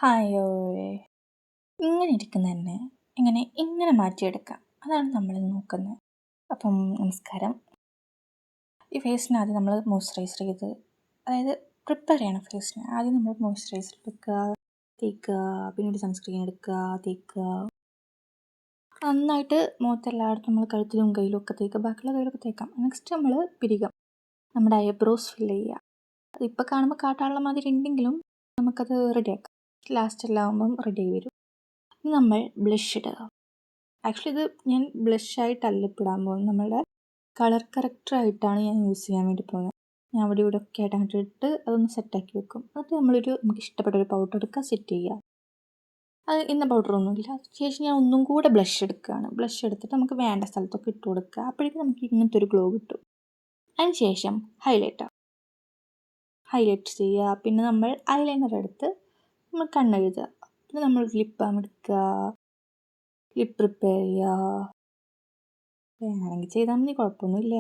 ഹായോയ്! ഇങ്ങനെ ഇരിക്കുന്ന തന്നെ ഇങ്ങനെ മാറ്റിയെടുക്കാം. അതാണ് നമ്മൾ നോക്കുന്നത്. അപ്പം നമസ്കാരം. ഈ ഫേസിന് ആദ്യം നമ്മൾ മോയ്സ്ചറൈസർ ചെയ്ത് അതായത് പ്രിപ്പയർ ചെയ്യണം ഫേസിന്. ആദ്യം നമ്മൾ മോയ്സ്ചറൈസർ എടുക്കുക, തേക്കുക, പിന്നീട് സൺസ്ക്രീൻ എടുക്കുക, തേക്കുക. നന്നായിട്ട് മുഖത്തെല്ലായിടത്തും നമ്മൾ കഴുത്തിലും കയ്യിലും ഒക്കെ തേക്കുക. ബാക്കിയുള്ള കയ്യിലൊക്കെ തേക്കാം. നെക്സ്റ്റ് നമ്മൾ പിരികം. നമ്മുടെ ഐബ്രോസ് ഫില്ല് ചെയ്യുക. അതിപ്പോൾ കാണുമ്പോൾ കാട്ടാനുള്ള മാതിരി ഉണ്ടെങ്കിലും നമുക്കത് റെഡിയാക്കാം. ലാസ്റ്റ് എല്ലാം ആകുമ്പം റെഡി ആയി വരും. ഇനി നമ്മൾ ബ്ലഷ് ഇടുക. ആക്ച്വലി ഇത് ഞാൻ ബ്ലഷായിട്ടല്ല ഇപ്പോൾ ഇടാൻ പോകുന്നത്. നമ്മളുടെ കളർ കറക്റ്ററായിട്ടാണ് ഞാൻ യൂസ് ചെയ്യാൻ വേണ്ടി പോകുന്നത്. ഞാൻ അവിടെ ഇവിടെ ഒക്കെ ആയിട്ട് അങ്ങോട്ട് ഇട്ട് അതൊന്ന് സെറ്റാക്കി വെക്കും. എന്നിട്ട് നമുക്ക് ഇഷ്ടപ്പെട്ട ഒരു പൗഡർ എടുക്കുക, സെറ്റ് ചെയ്യുക. അത് ഇന്ന പൗഡറൊന്നുമില്ല. ശേഷം ഞാൻ ഒന്നും കൂടെ ബ്ലഷ് എടുക്കുകയാണ്. ബ്ലഷ് എടുത്തിട്ട് നമുക്ക് വേണ്ട സ്ഥലത്തൊക്കെ ഇട്ട് കൊടുക്കുക. അപ്പോഴേക്കും നമുക്ക് ഇങ്ങനത്തെ ഒരു ഗ്ലോ കിട്ടും. അതിന് ശേഷം ഹൈലൈറ്റ് ചെയ്യുക. പിന്നെ നമ്മൾ ഐലൈനർ എടുത്ത് നമ്മൾ കണ്ണെഴുതുക. പിന്നെ നമ്മൾ ലിപ്പ് ബാം എടുക്കുക, ലിപ്പ് പ്രിപ്പയർ ചെയ്യുക. വേണമെങ്കിൽ ചെയ്താൽ മതി, കുഴപ്പമൊന്നുമില്ല.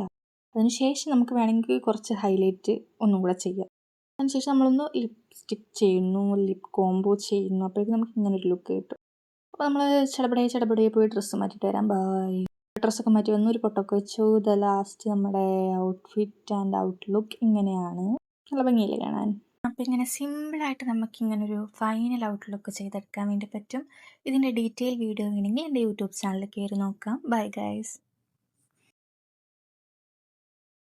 അതിന് ശേഷം നമുക്ക് വേണമെങ്കിൽ കുറച്ച് ഹൈലൈറ്റ് ഒന്നും കൂടെ ചെയ്യാം. അതിനുശേഷം നമ്മളൊന്ന് ലിപ്സ്റ്റിക്ക് ചെയ്യുന്നു, ലിപ്പ് കോംബോ ചെയ്യുന്നു. അപ്പോഴേക്കും നമുക്ക് ഇങ്ങനൊരു ലുക്ക് കിട്ടും. അപ്പോൾ നമ്മൾ ചടപടയെ പോയി ഡ്രസ്സ് മാറ്റിയിട്ട് വരാം. ബായ്. ഡ്രസ്സൊക്കെ മാറ്റി വന്നു, ഒരു പൊട്ടൊക്കെ വെച്ചു. ദ ലാസ്റ്റ് നമ്മുടെ ഔട്ട്ഫിറ്റ് ആൻഡ് ഔട്ട്ലുക്ക് ഇങ്ങനെയാണ്. നല്ല ഭംഗിയില്ലേ കാണാൻ? അപ്പോൾ ഇങ്ങനെ സിമ്പിളായിട്ട് നമുക്കിങ്ങനൊരു ഫൈനൽ ഔട്ട്ലുക്ക് ചെയ്തെടുക്കാൻ വേണ്ടി പറ്റും. ഇതിൻ്റെ ഡീറ്റെയിൽ വീഡിയോ വേണമെങ്കിൽ എൻ്റെ യൂട്യൂബ് ചാനലിൽ കയറി നോക്കാം. Bye guys.